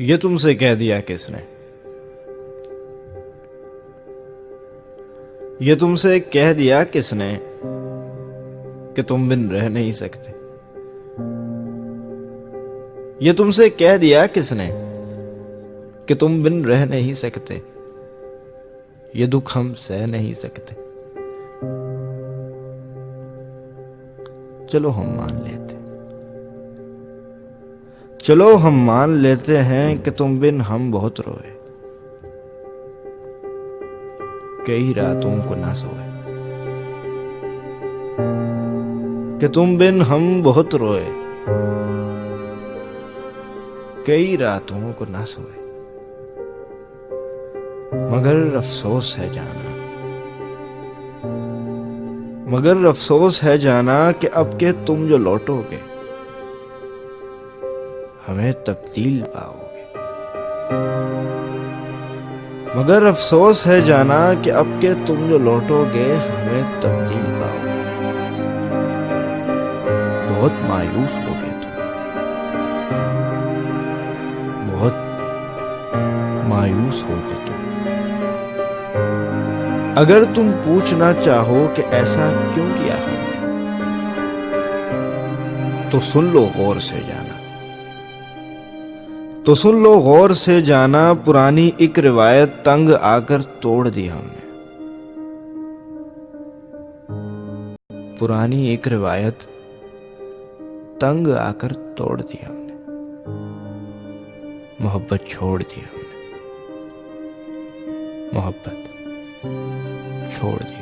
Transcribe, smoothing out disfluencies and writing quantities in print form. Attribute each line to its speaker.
Speaker 1: ये तुमसे कह दिया किसने? ये तुमसे कह दिया किसने कि तुम बिन रह नहीं सकते? ये तुमसे कह दिया किसने कि तुम बिन रह नहीं सकते? ये दुख हम सह नहीं सकते। चलो हम मान लेते, चलो हम मान लेते हैं कि तुम बिन हम बहुत रोए, कई रातों को ना सोए। कि तुम बिन हम बहुत रोए, कई रातों को ना सोए। मगर अफसोस है जाना, मगर अफसोस है जाना कि अब के तुम जो लौटोगे हमें तब्दील पाओगे। मगर अफसोस है जाना कि अब के तुम जो लौटोगे हमें तब्दील पाओगे। बहुत मायूस होगे तुम, बहुत मायूस होगे तुम। अगर तुम पूछना चाहो कि ऐसा क्यों किया हमने, तो सुन लो गौर से जाना, तो सुन लो गौर से जाना। पुरानी एक रिवायत तंग आकर तोड़ दी हमने। पुरानी एक रिवायत तंग आकर तोड़ दी हमने। मोहब्बत छोड़ दी हमने, मोहब्बत छोड़ दी।